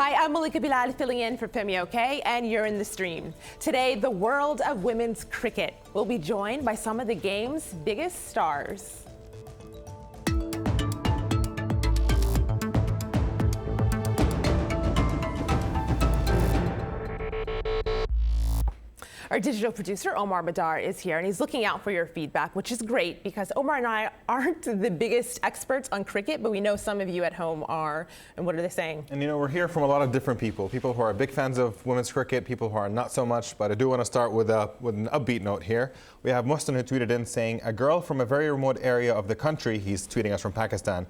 Hi, I'm Malika Bilal filling in for Femi OK, and you're in the stream. Today, the world of women's cricket will be joined by some of the game's biggest stars. Our digital producer, Omar Madar, is here, and he's looking out for your feedback, which is great because Omar and I aren't the biggest experts on cricket, but we know some of you at home are. And what are they saying? And you know, we're here from a lot of different people who are big fans of women's cricket, people who are not so much, but I do want to start with an upbeat note here. We have Mustan who tweeted in saying, a girl from a very remote area of the country, he's tweeting us from Pakistan,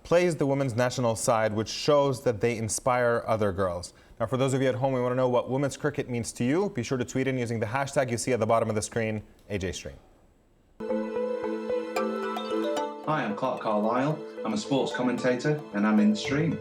plays the women's national side, which shows that they inspire other girls. Now, for those of you at home, we want to know what women's cricket means to you. Be sure to tweet in using the hashtag you see at the bottom of the screen, AJStream. Hi, I'm Clark Carlisle. I'm a sports commentator and I'm in the stream.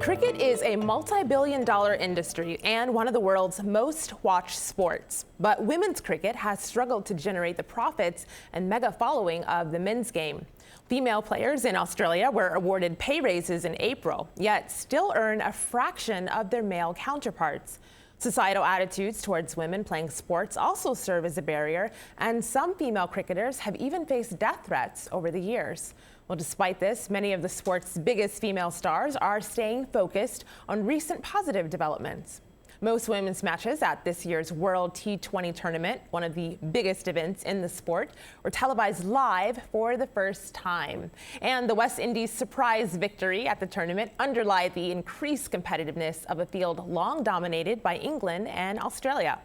Cricket is a multi-billion-dollar industry and one of the world's most watched sports. But women's cricket has struggled to generate the profits and mega following of the men's game. Female players in Australia were awarded pay raises in April, yet still earn a fraction of their male counterparts. Societal attitudes towards women playing sports also serve as a barrier, and some female cricketers have even faced death threats over the years. Well, despite this, many of the sport's biggest female stars are staying focused on recent positive developments. Most women's matches at this year's World T20 tournament, one of the biggest events in the sport, were televised live for the first time. And the West Indies' surprise victory at the tournament underlined the increased competitiveness of a field long dominated by England and Australia.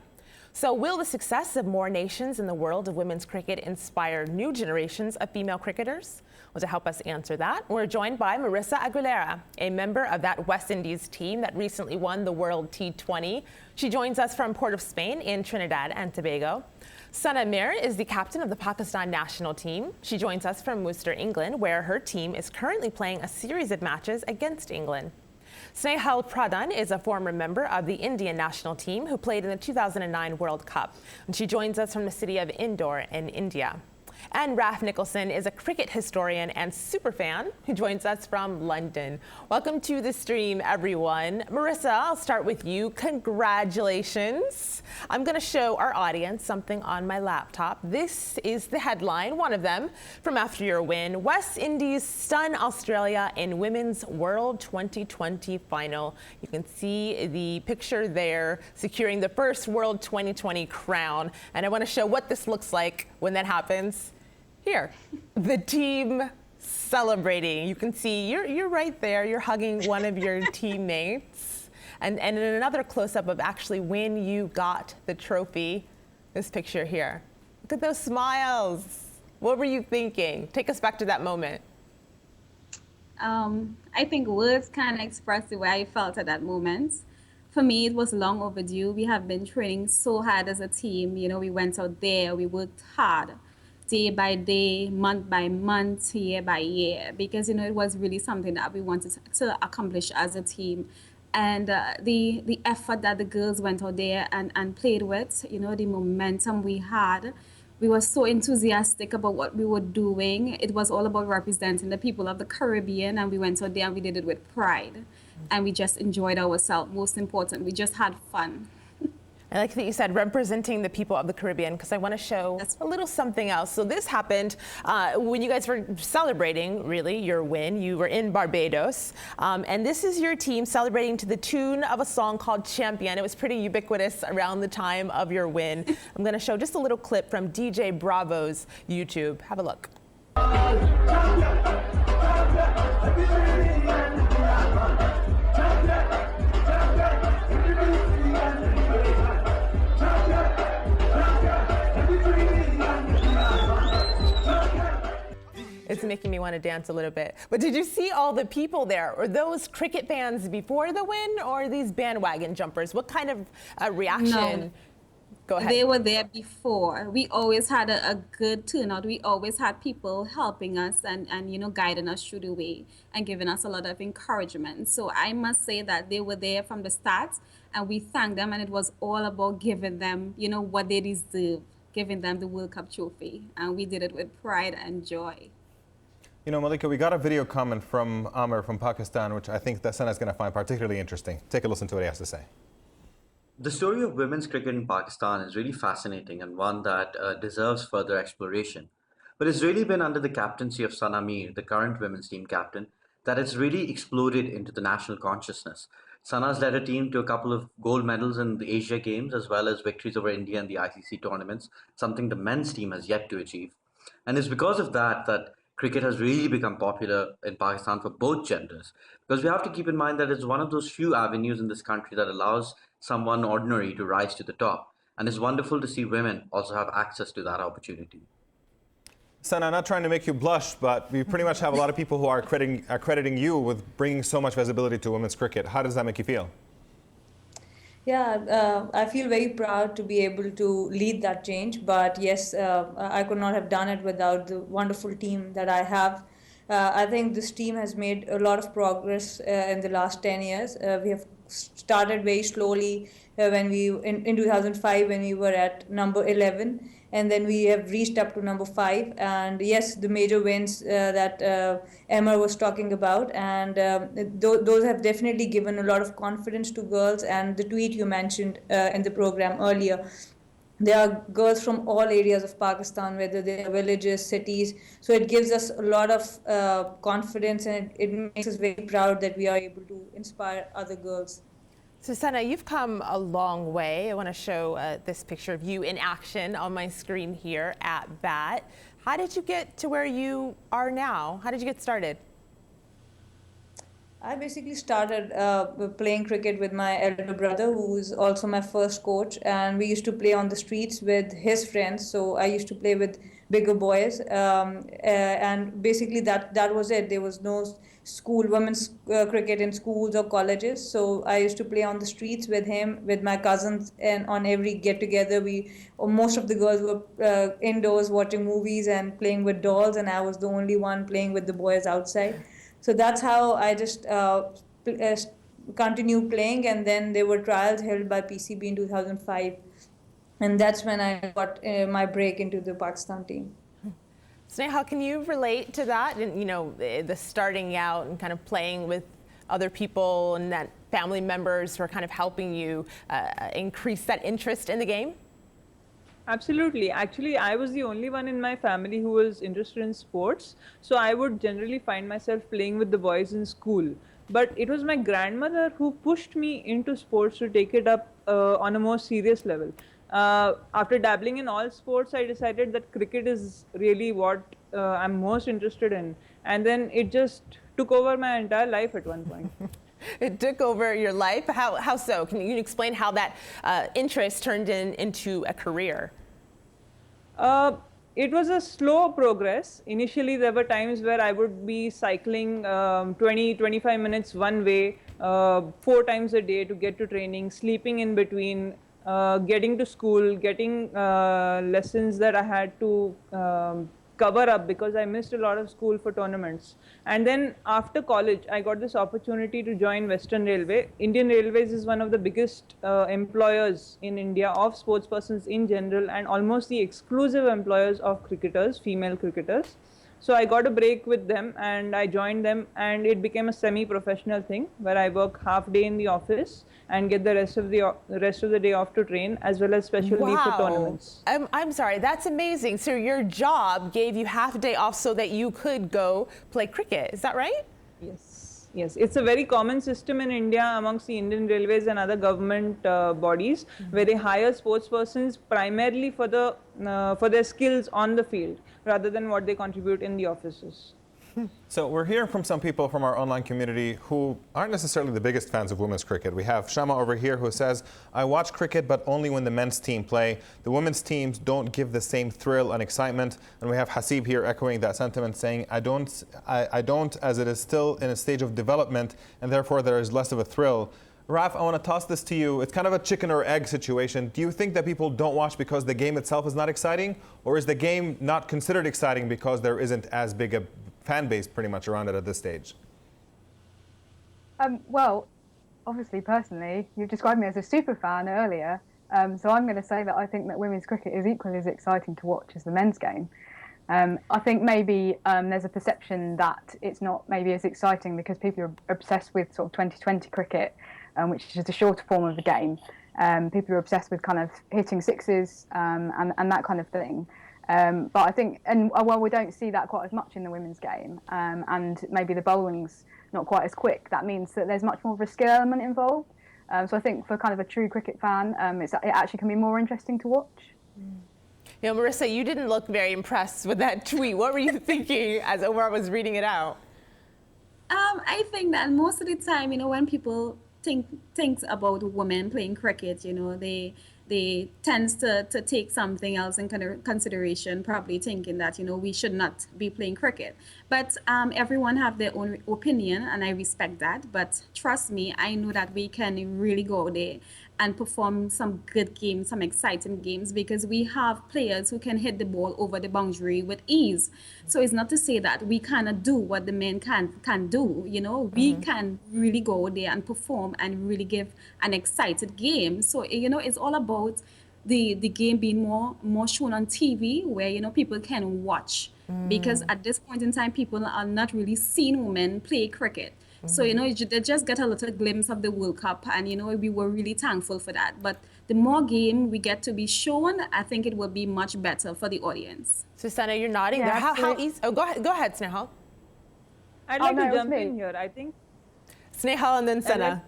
So will the success of more nations in the world of women's cricket inspire new generations of female cricketers? Well, to help us answer that, we're joined by Marissa Aguilera, a member of that West Indies team that recently won the World T20. She joins us from Port of Spain in Trinidad and Tobago. Sana Mir is the captain of the Pakistan national team. She joins us from Worcester, England, where her team is currently playing a series of matches against England. Snehal Pradhan is a former member of the Indian national team who played in the 2009 World Cup. And she joins us from the city of Indore in India. And Raf Nicholson is a cricket historian and superfan who joins us from London. Welcome to the stream, everyone. Marissa, I'll start with you. Congratulations. I'm going to show our audience something on my laptop. This is the headline, one of them, from after your win. West Indies stun Australia in Women's World 2020 final. You can see the picture there, securing the first World 2020 crown. And I want to show what this looks like when that happens. Here, the team celebrating. You can see you're right there. You're hugging one of your teammates. And in another close-up of actually when you got the trophy, this picture here. Look at those smiles. What were you thinking? Take us back to that moment. I think words can't express the way I felt at that moment. For me, it was long overdue. We have been training so hard as a team. You know, we went out there, we worked hard. Day by day, month by month, year by year, because, you know, it was really something that we wanted to accomplish as a team. And the effort that the girls went out there and played with, you know, the momentum we had, we were so enthusiastic about what we were doing. It was all about representing the people of the Caribbean, and we went out there and we did it with pride. And we just enjoyed ourselves. Most important, we just had fun. I like that you said representing the people of the Caribbean, because I want to show a little something else. So this happened when you guys were celebrating, really, your win. You were in Barbados. And this is your team celebrating to the tune of a song called Champion. It was pretty ubiquitous around the time of your win. I'm going to show just a little clip from DJ Bravo's YouTube. Have a look. It's making me want to dance a little bit. But did you see all the people there? Were those cricket fans before the win, or these bandwagon jumpers? What kind of reaction? No. Go ahead. They were there before. We always had a good turnout. We always had people helping us and, you know, guiding us through the way and giving us a lot of encouragement. So I must say that they were there from the start, and we thanked them, and it was all about giving them, you know, what they deserve, giving them the World Cup trophy. And we did it with pride and joy. You know, Malika, we got a video comment from Amr from Pakistan, which I think that Sana is going to find particularly interesting. Take a listen to what he has to say. The story of women's cricket in Pakistan is really fascinating and one that deserves further exploration. But it's really been under the captaincy of Sana Mir, the current women's team captain, that it's really exploded into the national consciousness. Sana's led a team to a couple of gold medals in the Asia Games as well as victories over India in the ICC tournaments, something the men's team has yet to achieve. And it's because of that that cricket has really become popular in Pakistan for both genders. Because we have to keep in mind that it's one of those few avenues in this country that allows someone ordinary to rise to the top. And it's wonderful to see women also have access to that opportunity. Sana, I'm not trying to make you blush, but we pretty much have a lot of people who are crediting you with bringing so much visibility to women's cricket. How does that make you feel? Yeah, I feel very proud to be able to lead that change. But yes, I could not have done it without the wonderful team that I have. I think this team has made a lot of progress in the last 10 years. We have started very slowly when in 2005 when we were at number 11, and then we have reached up to number 5. And yes, the major wins that Emma was talking about, and those have definitely given a lot of confidence to girls. And the tweet you mentioned in the program earlier, there are girls from all areas of Pakistan, whether they are villages, cities. So it gives us a lot of confidence, and it makes us very proud that we are able to inspire other girls. So Sana, you've come a long way. I want to show this picture of you in action on my screen here at BAT. How did you get to where you are now? How did you get started? I basically started playing cricket with my elder brother, who is also my first coach, and we used to play on the streets with his friends. So I used to play with bigger boys, and basically that was it. There was no women's cricket in schools or colleges. So I used to play on the streets with him, with my cousins, and on every get-together, most of the girls were indoors watching movies and playing with dolls, and I was the only one playing with the boys outside. So that's how I just continued playing, and then there were trials held by PCB in 2005, and that's when I got my break into the Pakistan team. Sneha, can you relate to that? And the starting out and kind of playing with other people and that family members who are kind of helping you increase that interest in the game? Absolutely. Actually, I was the only one in my family who was interested in sports. So I would generally find myself playing with the boys in school. But it was my grandmother who pushed me into sports to take it up on a more serious level. After dabbling in all sports, I decided that cricket is really what I'm most interested in. And then it just took over my entire life at one point. It took over your life? How so? Can you explain how that interest turned into a career? It was a slow progress. Initially, there were times where I would be cycling 20-25 minutes one way, 4 times a day to get to training, sleeping in between, getting to school, getting lessons that I had to cover up because I missed a lot of school for tournaments. And then after college, I got this opportunity to join Western Railway. Indian Railways is one of the biggest employers in India of sportspersons in general, and almost the exclusive employers of cricketers, female cricketers. So I got a break with them and I joined them, and it became a semi-professional thing where I work half day in the office and get the rest of the day off to train, as well as special leave for tournaments. I'm sorry, that's amazing. So your job gave you half a day off so that you could go play cricket. Is that right? Yes. Yes, it's a very common system in India amongst the Indian Railways and other government bodies, where they hire sportspersons primarily for their skills on the field rather than what they contribute in the offices. So we're hearing from some people from our online community who aren't necessarily the biggest fans of women's cricket. We have Shama over here who says, I watch cricket, but only when the men's team play. The women's teams don't give the same thrill and excitement. And we have Hasib here echoing that sentiment, saying, I don't, as it is still in a stage of development, and therefore there is less of a thrill. Raf, I want to toss this to you. It's kind of a chicken or egg situation. Do you think that people don't watch because the game itself is not exciting? Or is the game not considered exciting because there isn't as big a fan base pretty much around it at this stage? Well, obviously, personally, you've described me as a super fan earlier. So I'm going to say that I think that women's cricket is equally as exciting to watch as the men's game. I think maybe there's a perception that it's not maybe as exciting because people are obsessed with sort of 2020 cricket, which is just a shorter form of the game. People are obsessed with kind of hitting sixes and that kind of thing. But I think, and while we don't see that quite as much in the women's game, and maybe the bowling's not quite as quick, that means that there's much more of a skill element involved. So I think for kind of a true cricket fan, it actually can be more interesting to watch. You know, Marissa, you didn't look very impressed with that tweet. What were you thinking as Omar was reading it out? I think that most of the time, you know, when people think about women playing cricket, you know, they tend to take something else in consideration, probably thinking that, you know, we should not be playing cricket. But everyone have their own opinion, and I respect that. But trust me, I know that we can really go there and perform some good games, some exciting games, because we have players who can hit the ball over the boundary with ease. So it's not to say that we cannot do what the men can do. You know, we can really go there and perform and really give an excited game. So, you know, it's all about the game being more shown on TV, where, you know, people can watch. Because at this point in time, people are not really seeing women play cricket. So, you know, they just get a little glimpse of the World Cup, and, you know, we were really thankful for that. But the more game we get to be shown, I think it will be much better for the audience. Susanna, you're nodding Yeah, there. How absolutely. easy? Oh, go ahead, Snehal. I'd like no, to it was jump me. in here. I think Snehal and then Sana.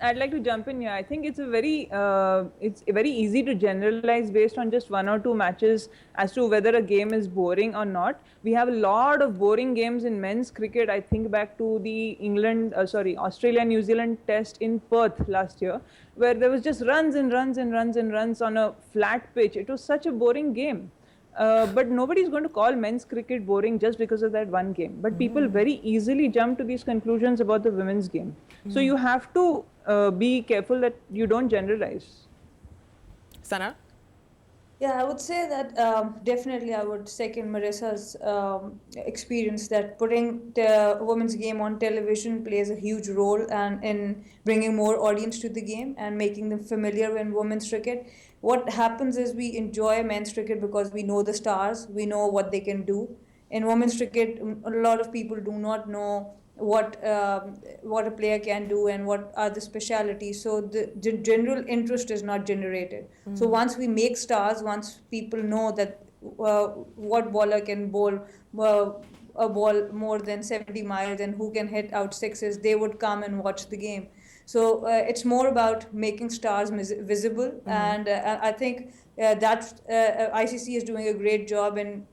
I'd like to jump in here. I think it's very easy to generalize based on just one or two matches as to whether a game is boring or not. We have a lot of boring games in men's cricket. I think back to the Australia-New Zealand test in Perth last year, where there was just runs and runs and runs and runs on a flat pitch. It was such a boring game. But nobody's going to call men's cricket boring just because of that one game. But people very easily jump to these conclusions about the women's game. So you have to be careful that you don't generalize. Sana? Yeah, I would say that definitely I would second Marissa's experience that putting the women's game on television plays a huge role and in bringing more audience to the game and making them familiar in women's cricket. What happens is we enjoy men's cricket because we know the stars, we know what they can do. In women's cricket, a lot of people do not know what a player can do and what are the specialities. So the general interest is not generated. So once we make stars, once people know that what bowler can bowl a ball more than 70 miles and who can hit out sixes, they would come and watch the game. So it's more about making stars visible, and I think that ICC is doing a great job in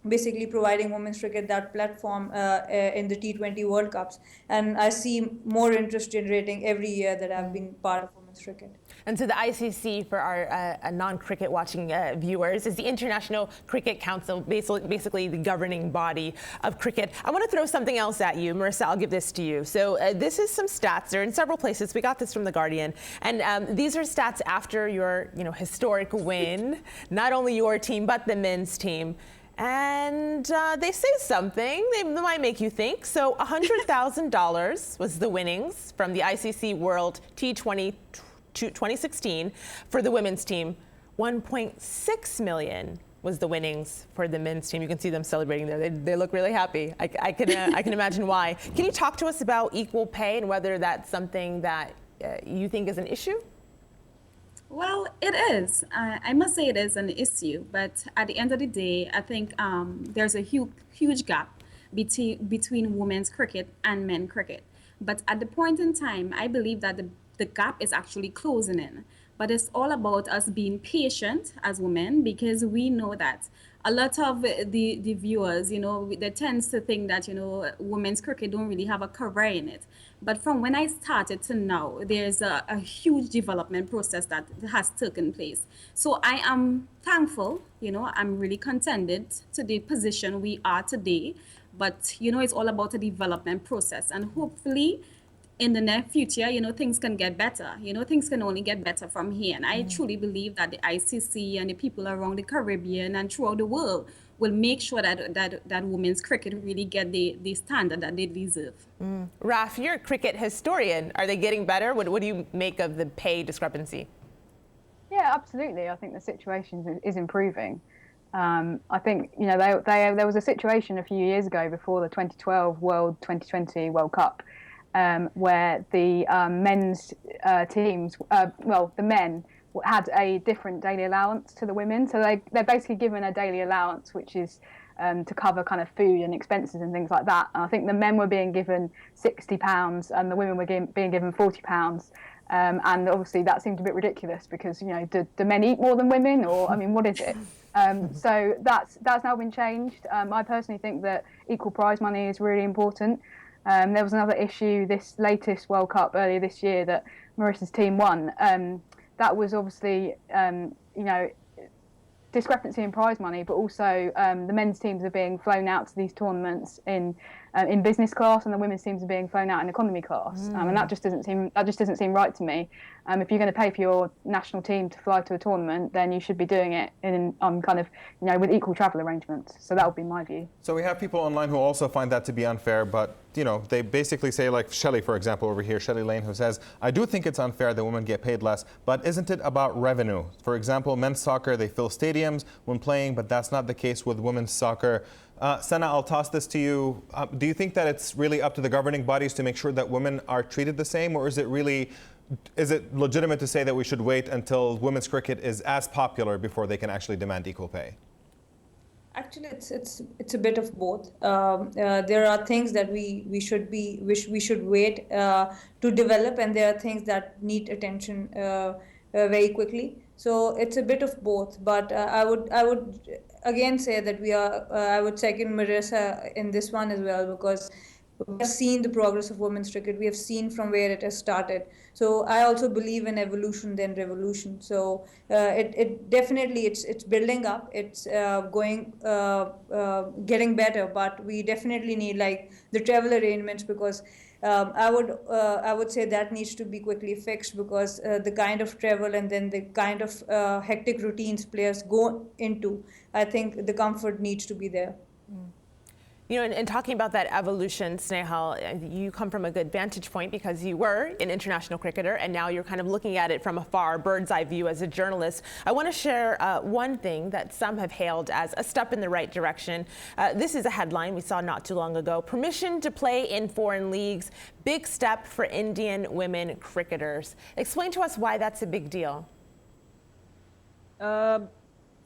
basically providing women's cricket that platform in the T20 World Cups. And I see more interest generating every year that I've been part of women's cricket. And so the ICC, for our non-cricket watching viewers, is the International Cricket Council, basically the governing body of cricket. I want to throw something else at you. Marissa, I'll give this to you. So this is some stats. They're in several places. We got this from The Guardian. And these are stats after your historic win, not only your team, but the men's team. And they say something. They might make you think. So $100,000 was the winnings from the ICC World T20 2016 for the women's team. 1.6 million was the winnings for the men's team. You can see them celebrating there. They look really happy. I can imagine why. Can you talk to us about equal pay and whether that's something that you think is an issue? Well, it is. I must say it is an issue. But at the end of the day, I think there's a huge gap between women's cricket and men's cricket. But at the point in time, I believe that the gap is actually closing in. But it's all about us being patient as women, because we know that a lot of the viewers, they tend to think that, women's cricket don't really have a career in it. But from when I started to now, there's a huge development process that has taken place. So I am thankful, I'm really contented to the position we are today. But, it's all about a development process. And hopefully, in the near future, things can get better. Things can only get better from here. And I truly believe that the ICC and the people around the Caribbean and throughout the world will make sure that women's cricket really get the standard that they deserve. Raf, you're a cricket historian. Are they getting better? What do you make of the pay discrepancy? Yeah, absolutely. I think the situation is improving. I think there was a situation a few years ago before the 2012 2020 World Cup where the men's teams, the men had a different daily allowance to the women. So they're basically given a daily allowance, which is to cover kind of food and expenses and things like that. And I think the men were being given £60 and the women were being given £40. And obviously that seemed a bit ridiculous because, do men eat more than women, or, I mean, what is it? So that's now been changed. I personally think that equal prize money is really important. There was another issue this latest World Cup earlier this year that Marissa's team won. That was obviously, discrepancy in prize money, but also the men's teams are being flown out to these tournaments in business class, and the women's teams are being flown out in economy class, and that just doesn't seem right to me. If you're going to pay for your national team to fly to a tournament, then you should be doing it in with equal travel arrangements. So that would be my view. So we have people online who also find that to be unfair, but they basically say, like Shelley, for example, over here, Shelley Lane, who says, I do think it's unfair that women get paid less, but isn't it about revenue? For example, men's soccer, they fill stadiums when playing, but that's not the case with women's soccer. Sana, I'll toss this to you. Do you think that it's really up to the governing bodies to make sure that women are treated the same, or is it legitimate to say that we should wait until women's cricket is as popular before they can actually demand equal pay? Actually, it's a bit of both. There are things that we should wait to develop, and there are things that need attention very quickly. So it's a bit of both. But I would again say that I would second Marissa in this one as well, because we have seen the progress of women's cricket. We have seen from where it has started. So I also believe in evolution than revolution. So it definitely it's building up. It's getting better. But we definitely need like the travel arrangements, because I would say that needs to be quickly fixed, because the kind of travel and then the kind of hectic routines players go into, I think the comfort needs to be there. And talking about that evolution, Snehal, you come from a good vantage point because you were an international cricketer, and now you're kind of looking at it from afar, bird's eye view as a journalist. I want to share one thing that some have hailed as a step in the right direction. This is a headline we saw not too long ago. Permission to play in foreign leagues, big step for Indian women cricketers. Explain to us why that's a big deal. For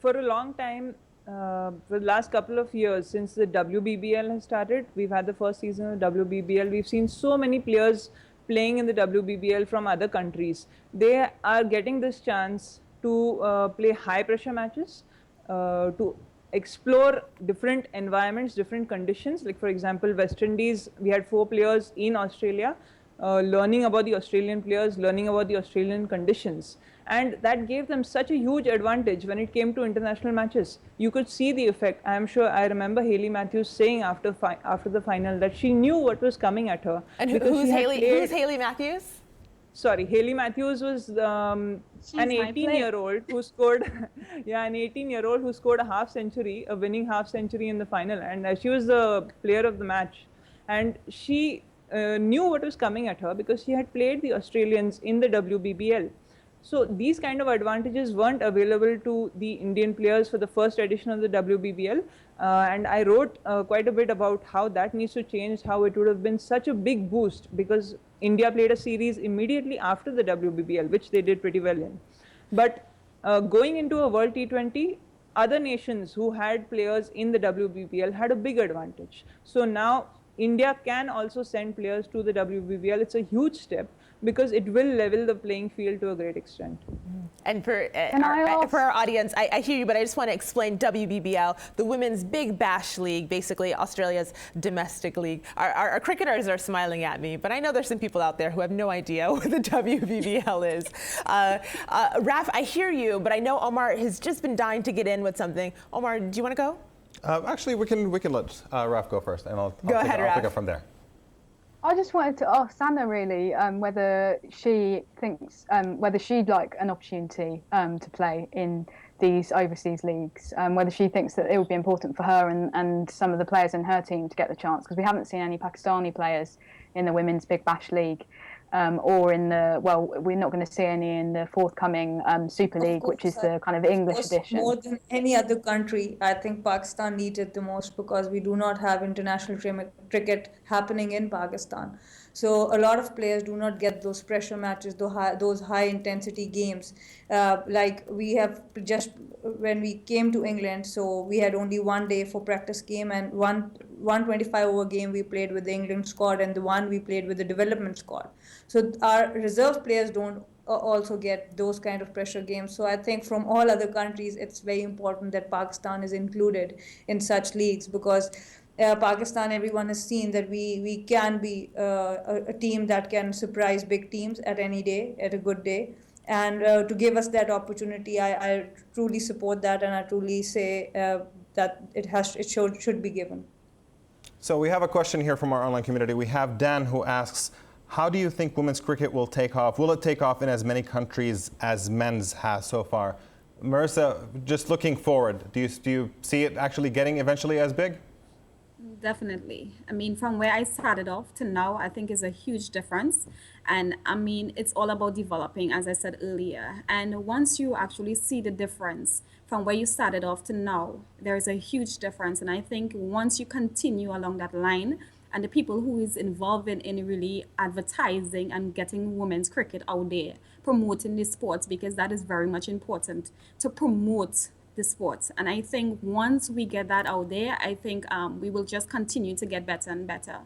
a long time, for the last couple of years, since the WBBL has started, we've had the first season of WBBL. We've seen so many players playing in the WBBL from other countries. They are getting this chance to play high pressure matches, to explore different environments, different conditions. Like for example, West Indies, we had 4 players in Australia, learning about the Australian players, learning about the Australian conditions. And that gave them such a huge advantage when it came to international matches. You could see the effect. I'm sure I remember Hayley Matthews saying after the final that she knew what was coming at her. And who's Hayley Matthews? Sorry, Hayley Matthews was an 18-year-old who scored, an 18-year-old who scored a half century, a winning half century in the final, and she was the player of the match. And she knew what was coming at her because she had played the Australians in the WBBL. So these kind of advantages weren't available to the Indian players for the first edition of the WBBL. And I wrote quite a bit about how that needs to change, how it would have been such a big boost, because India played a series immediately after the WBBL, which they did pretty well in. But going into a World T20, other nations who had players in the WBBL had a big advantage. So now India can also send players to the WBBL. It's a huge step, because it will level the playing field to a great extent. And for our audience, I hear you, but I just want to explain WBBL, the Women's Big Bash League, basically Australia's domestic league. Our cricketers are smiling at me, but I know there's some people out there who have no idea what the WBBL is. Raf, I hear you, but I know Omar has just been dying to get in with something. Omar, do you want to go? Actually, we can let Raf go first, and I'll pick up from there. I just wanted to ask Sana really whether she thinks whether she'd like an opportunity to play in these overseas leagues, whether she thinks that it would be important for her and some of the players in her team to get the chance, because we haven't seen any Pakistani players in the Women's Big Bash League. or in we're not going to see any in the forthcoming Super League, which is the kind of English edition. More than any other country, I think Pakistan needs it the most because we do not have international cricket happening in Pakistan. So a lot of players do not get those pressure matches, those high intensity games. Like we have just when we came to England, so we had only one day for practice game and one 125 over game we played with the England squad and the one we played with the development squad. So our reserve players don't also get those kind of pressure games. So I think from all other countries, it's very important that Pakistan is included in such leagues because Pakistan, everyone has seen that we can be a team that can surprise big teams at any day, at a good day. And to give us that opportunity, I truly support that, and I truly say that it should be given. So we have a question here from our online community. We have Dan who asks, how do you think women's cricket will take off? Will it take off in as many countries as men's has so far? Marissa, just looking forward, do you see it actually getting eventually as big? Definitely. I mean, from where I started off to now, I think is a huge difference. And I mean, it's all about developing, as I said earlier. And once you actually see the difference from where you started off to now, there is a huge difference. And I think once you continue along that line, and the people who is involved in really advertising and getting women's cricket out there, promoting the sports, because that is very much important to promote the sports. And I think once we get that out there, I think we will just continue to get better and better.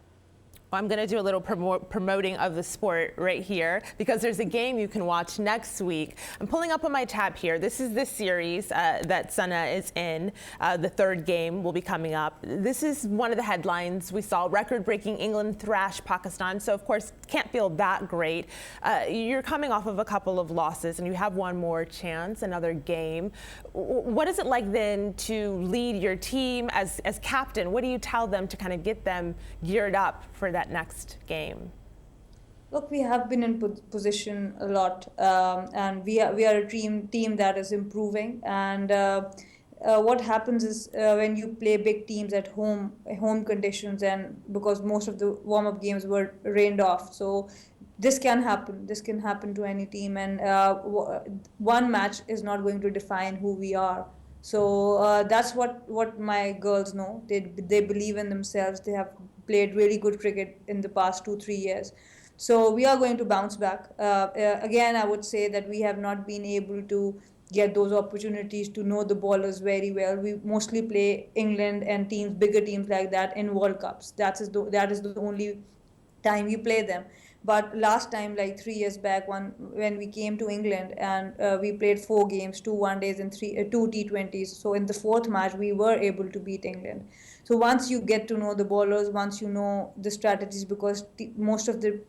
Well, I'm going to do a little promoting of the sport right here because there's a game you can watch next week. I'm pulling up on my tab here. This is the series that Sana is in. The third game will be coming up. This is one of the headlines we saw. Record-breaking England thrash Pakistan. So, of course, can't feel that great. You're coming off of a couple of losses and you have one more chance, another game. What is it like then to lead your team as captain? What do you tell them to kind of get them geared up for that next game? Look, we have been in position a lot, and we are a team that is improving. And what happens is when you play big teams at home conditions, and because most of the warm-up games were rained off, so this can happen. This can happen to any team, and one match is not going to define who we are. So that's what my girls know. They believe in themselves. They have played really good cricket in the past 2-3 years. So we are going to bounce back. Again, I would say that we have not been able to get those opportunities to know the bowlers very well. We mostly play England and bigger teams like that in World Cups. That is the only time we play them. But last time, like 3 years back, when we came to England and we played 4 games, 2 one-days and 2 T20s. So in the fourth match, we were able to beat England. So once you get to know the bowlers, once you know the strategies, because most of the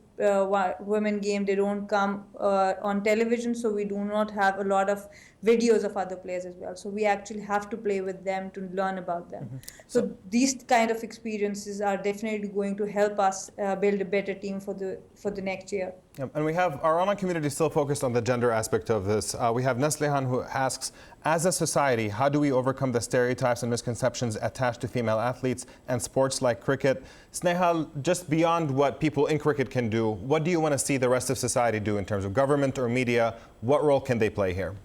women game, they don't come on television, so we do not have a lot of videos of other players as well. So we actually have to play with them to learn about them. Mm-hmm. So these kind of experiences are definitely going to help us build a better team for the next year. Yep. And we have our online community still focused on the gender aspect of this. We have Neslihan who asks, as a society, how do we overcome the stereotypes and misconceptions attached to female athletes and sports like cricket? Snehal, just beyond what people in cricket can do, what do you want to see the rest of society do in terms of government or media? What role can they play here?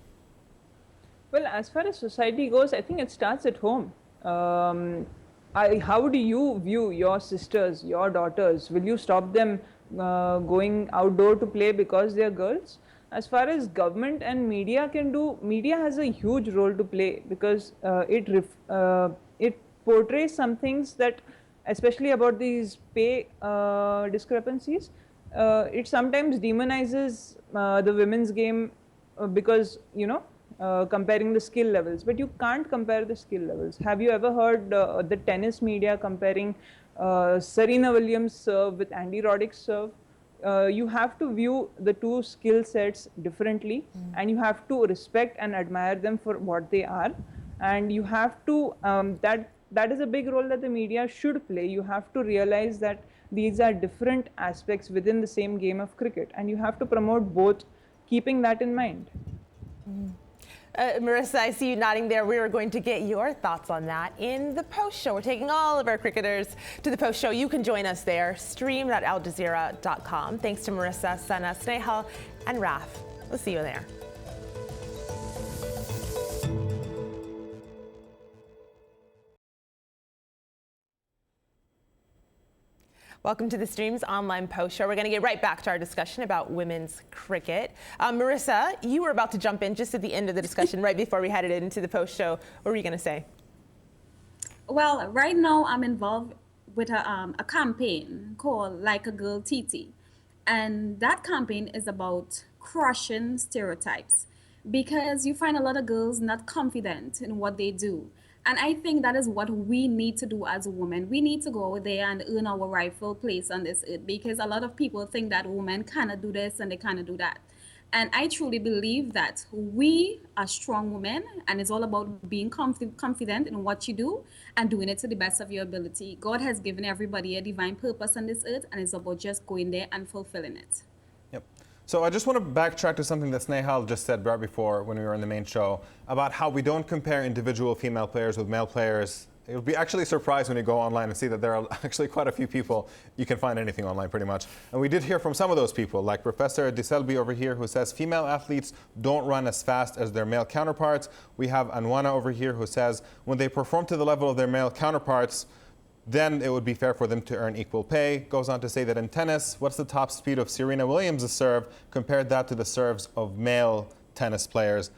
Well, as far as society goes, I think it starts at home. How do you view your sisters, your daughters? Will you stop them going outdoor to play because they are girls? As far as government and media can do, media has a huge role to play because it portrays some things that, especially about these pay discrepancies, it sometimes demonizes the women's game because, comparing the skill levels, but you can't compare the skill levels. Have you ever heard the tennis media comparing Serena Williams' serve with Andy Roddick's serve? You have to view the two skill sets differently, and you have to respect and admire them for what they are. And you have to, that is a big role that the media should play. You have to realize that these are different aspects within the same game of cricket, and you have to promote both, keeping that in mind. Marissa, I see you nodding there. We are going to get your thoughts on that in the post show. We're taking all of our cricketers to the post show. You can join us there, stream.aljazeera.com. Thanks to Marissa, Sana, Snehal, and Raf. We'll see you there. Welcome to the Stream's online post show. We're going to get right back to our discussion about women's cricket. Marissa, you were about to jump in just at the end of the discussion, right before we headed into the post show. What were you going to say? Well, right now I'm involved with a campaign called Like a Girl TT. And that campaign is about crushing stereotypes because you find a lot of girls not confident in what they do. And I think that is what we need to do as women. We need to go out there and earn our rightful place on this earth because a lot of people think that women cannot do this and they cannot do that. And I truly believe that we are strong women and it's all about being confident in what you do and doing it to the best of your ability. God has given everybody a divine purpose on this earth and it's about just going there and fulfilling it. Yep. So I just want to backtrack to something that Snehal just said right before when we were in the main show about how we don't compare individual female players with male players. You'll be actually surprised when you go online and see that there are actually quite a few people. You can find anything online pretty much. And we did hear from some of those people, like Professor DeSelby over here, who says female athletes don't run as fast as their male counterparts. We have Anwana over here who says when they perform to the level of their male counterparts, then it would be fair for them to earn equal pay. Goes on to say that in tennis, what's the top speed of Serena Williams' serve? Compared that to the serves of male tennis players.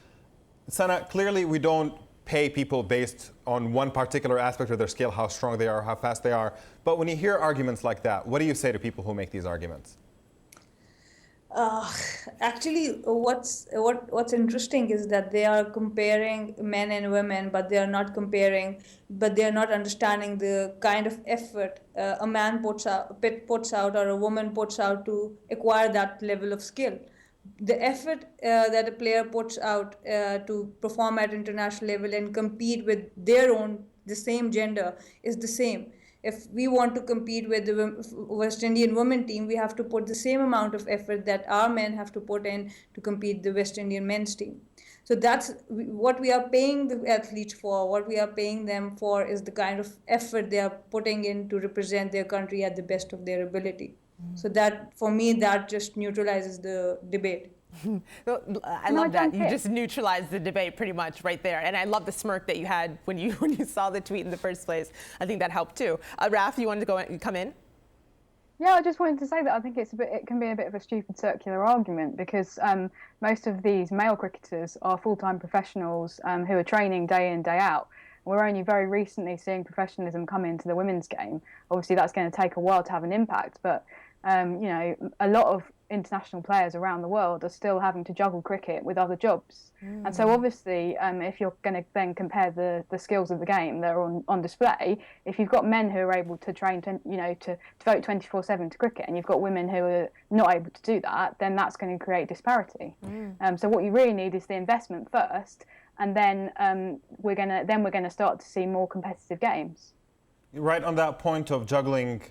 Sana, clearly we don't pay people based on one particular aspect of their skill, how strong they are, how fast they are. But when you hear arguments like that, what do you say to people who make these arguments? Actually, what's interesting is that they are comparing men and women, but they are not understanding the kind of effort a man puts out or a woman puts out to acquire that level of skill. The effort that a player puts out to perform at international level and compete with the same gender is the same. If we want to compete with the West Indian women team, we have to put the same amount of effort that our men have to put in to compete the West Indian men's team. So that's what we are paying the athletes for. What we are paying them for is the kind of effort they are putting in to represent their country at the best of their ability. So that, for me, that just neutralizes the debate. I love that. You just neutralized the debate pretty much right there. And I love the smirk that you had when you saw the tweet in the first place. I think that helped too. Raf, you wanted to come in? Yeah, I just wanted to say that I think it can be a bit of a stupid circular argument because most of these male cricketers are full-time professionals who are training day in, day out. We're only very recently seeing professionalism come into the women's game. Obviously, that's going to take a while to have an impact, but a lot of international players around the world are still having to juggle cricket with other jobs. And so obviously, if you're going to then compare the skills of the game that are on display, if you've got men who are able to train to devote 24/7 to cricket and you've got women who are not able to do that, then that's going to create disparity. So what you really need is the investment first, and then we're going to start to see more competitive games. Right on that point of juggling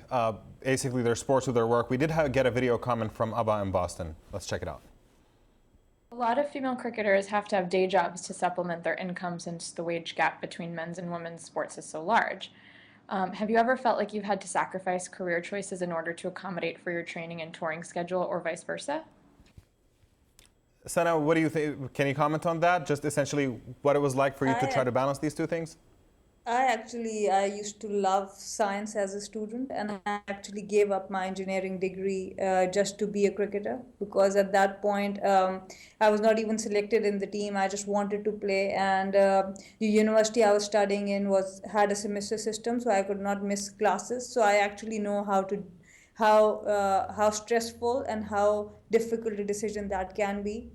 basically their sports with their work, we did get a video comment from Abba in Boston. Let's check it out. A lot of female cricketers have to have day jobs to supplement their income since the wage gap between men's and women's sports is so large. Have you ever felt like you've had to sacrifice career choices in order to accommodate for your training and touring schedule or vice versa? Sana, what do you think? Can you comment on that? Just essentially what it was like for you to try to balance these two things? I used to love science as a student, and I actually gave up my engineering degree just to be a cricketer, because at that point I was not even selected in the team. I just wanted to play, and the university I was studying in had a semester system, so I could not miss classes. So I actually know how stressful and how difficult a decision that can be.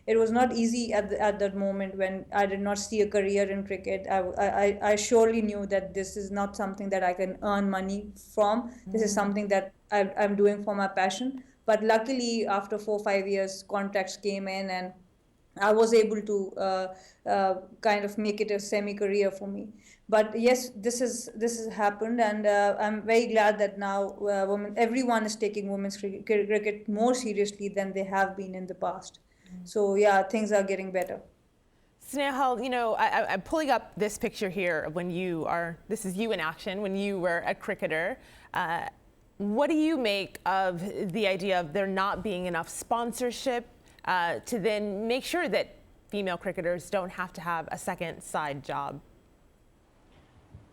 It was not easy at that moment when I did not see a career in cricket. I surely knew that this is not something that I can earn money from. This is something that I'm doing for my passion. But luckily, after 4 or 5 years, contracts came in, and I was able to kind of make it a semi-career for me. But yes, this has happened, and I'm very glad that now everyone is taking women's cricket more seriously than they have been in the past. So yeah, things are getting better. Snehal, you know, I'm pulling up this picture here of when this is you in action, when you were a cricketer. What do you make of the idea of there not being enough sponsorship to then make sure that female cricketers don't have to have a second side job?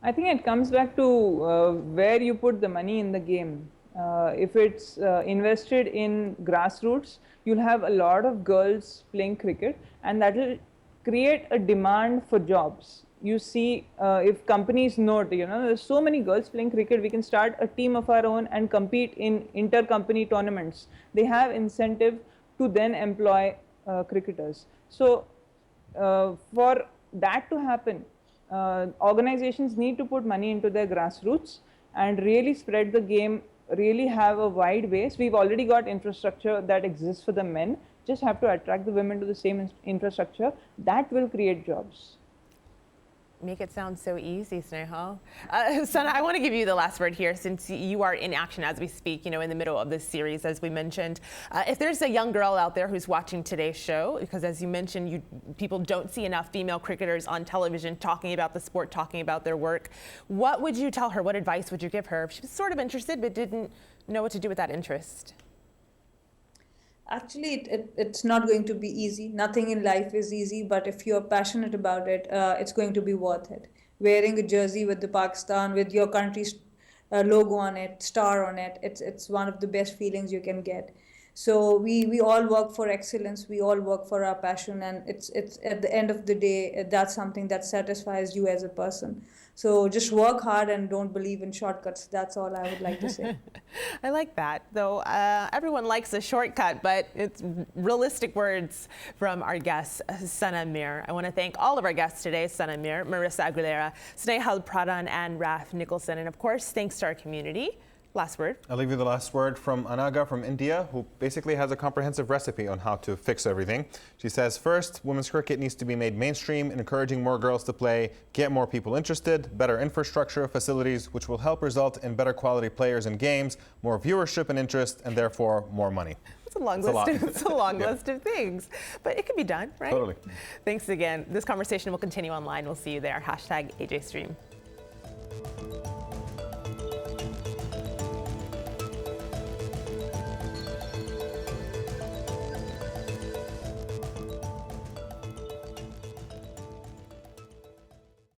I think it comes back to where you put the money in the game. If it's invested in grassroots, you'll have a lot of girls playing cricket, and that will create a demand for jobs. You see, if companies note, you know, there's so many girls playing cricket, we can start a team of our own and compete in inter-company tournaments. They have incentive to then employ cricketers. So for that to happen, organizations need to put money into their grassroots and really spread the game, really have a wide base. We've already got infrastructure that exists for the men, just have to attract the women to the same infrastructure. That will create jobs. Make it sound so easy, Snehal. Sana, I want to give you the last word here since you are in action as we speak, you know, in the middle of this series, as we mentioned. If there's a young girl out there who's watching today's show, because as you mentioned, people don't see enough female cricketers on television talking about the sport, talking about their work, what would you tell her? What advice would you give her if she was sort of interested but didn't know what to do with that interest? Actually, it's not going to be easy. Nothing in life is easy, but if you're passionate about it, it's going to be worth it. Wearing a jersey with the Pakistan, with your country's logo on it, star on it, it's one of the best feelings you can get. So we all work for excellence. We all work for our passion, and it's at the end of the day, that's something that satisfies you as a person. So just work hard and don't believe in shortcuts. That's all I would like to say. I like that, though. Everyone likes a shortcut, but it's realistic words from our guest, Sana Mir. I want to thank all of our guests today, Sana Mir, Marissa Aguilera, Snehal Pradhan, and Raf Nicholson. And of course, thanks to our community. Last word. I'll leave you the last word from Anaga from India, who basically has a comprehensive recipe on how to fix everything. She says, first, women's cricket needs to be made mainstream, encouraging more girls to play, get more people interested, better infrastructure, facilities, which will help result in better quality players and games, more viewership and interest, and therefore more money. It's a long list. It's a long list of things, but it can be done, right? Totally. Thanks again. This conversation will continue online. We'll see you there. #AJStream.